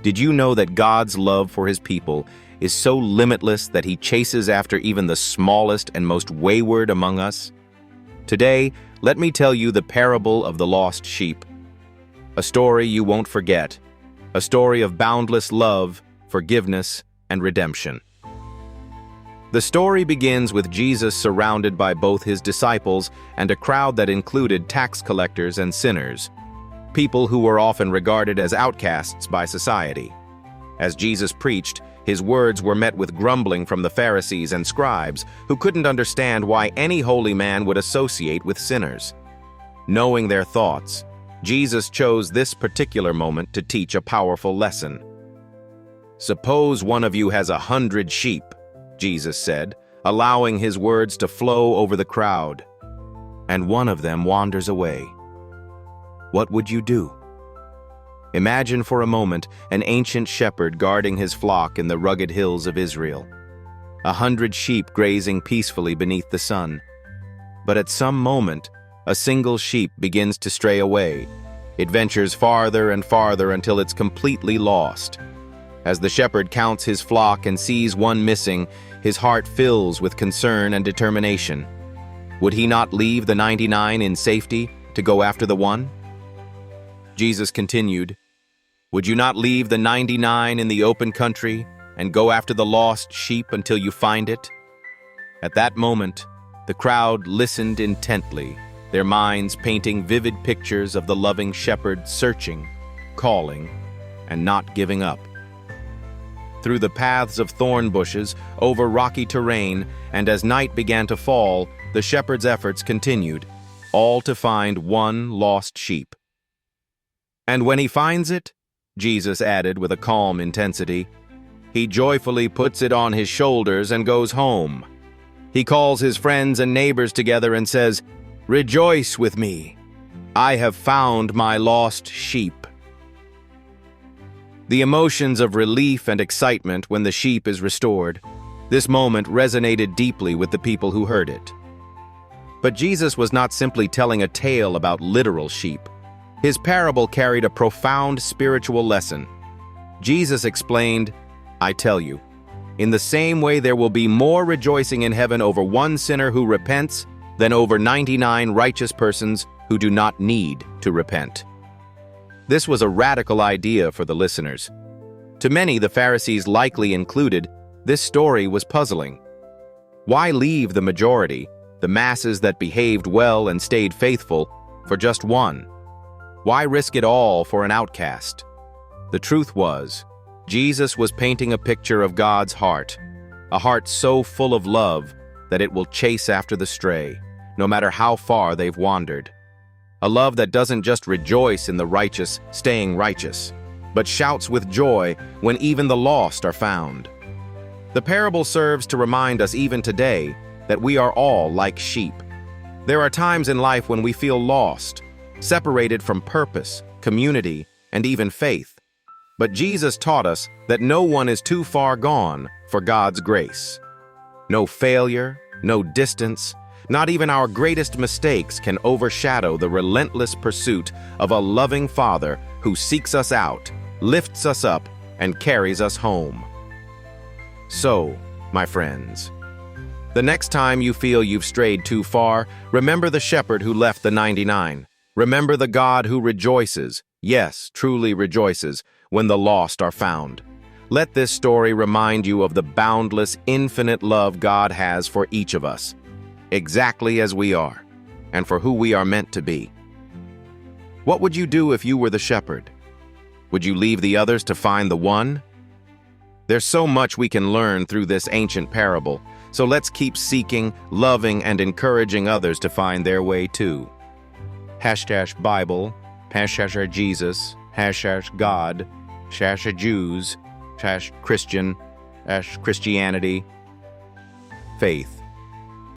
Did you know that God's love for his people is so limitless that he chases after even the smallest and most wayward among us? Today, let me tell you the parable of the lost sheep. A story you won't forget. A story of boundless love, forgiveness, and redemption. The story begins with Jesus surrounded by both his disciples and a crowd that included tax collectors and sinners, people who were often regarded as outcasts by society. As Jesus preached, his words were met with grumbling from the Pharisees and scribes, who couldn't understand why any holy man would associate with sinners. Knowing their thoughts, Jesus chose this particular moment to teach a powerful lesson. "Suppose one of you has 100 sheep," Jesus said, allowing his words to flow over the crowd, "and one of them wanders away. What would you do?" Imagine for a moment an ancient shepherd guarding his flock in the rugged hills of Israel. 100 sheep grazing peacefully beneath the sun. But at some moment, a single sheep begins to stray away. It ventures farther and farther until it's completely lost. As the shepherd counts his flock and sees one missing, his heart fills with concern and determination. Would he not leave the 99 in safety to go after the one? Jesus continued, "Would you not leave the 99 in the open country and go after the lost sheep until you find it?" At that moment, the crowd listened intently, their minds painting vivid pictures of the loving shepherd searching, calling, and not giving up. Through the paths of thorn bushes, over rocky terrain, and as night began to fall, the shepherd's efforts continued, all to find one lost sheep. "And when he finds it," Jesus added with a calm intensity, "he joyfully puts it on his shoulders and goes home. He calls his friends and neighbors together and says, 'Rejoice with me. I have found my lost sheep.'" The emotions of relief and excitement when the sheep is restored, this moment resonated deeply with the people who heard it. But Jesus was not simply telling a tale about literal sheep. His parable carried a profound spiritual lesson. Jesus explained, "I tell you, in the same way there will be more rejoicing in heaven over one sinner who repents than over 99 righteous persons who do not need to repent." This was a radical idea for the listeners. To many, the Pharisees likely included, this story was puzzling. Why leave the majority, the masses that behaved well and stayed faithful, for just one? Why risk it all for an outcast? The truth was, Jesus was painting a picture of God's heart, a heart so full of love that it will chase after the stray, no matter how far they've wandered. A love that doesn't just rejoice in the righteous staying righteous, but shouts with joy when even the lost are found. The parable serves to remind us even today that we are all like sheep. There are times in life when we feel lost, separated from purpose, community, and even faith. But Jesus taught us that no one is too far gone for God's grace. No failure, no distance, not even our greatest mistakes can overshadow the relentless pursuit of a loving Father who seeks us out, lifts us up, and carries us home. So, my friends, the next time you feel you've strayed too far, remember the shepherd who left the 99. Remember the God who rejoices, yes, truly rejoices, when the lost are found. Let this story remind you of the boundless, infinite love God has for each of us, exactly as we are, and for who we are meant to be. What would you do if you were the shepherd? Would you leave the others to find the one? There's so much we can learn through this ancient parable, so let's keep seeking, loving, and encouraging others to find their way too. #Bible, #Jesus, #God, #Jews, #Christian, #Christianity, faith.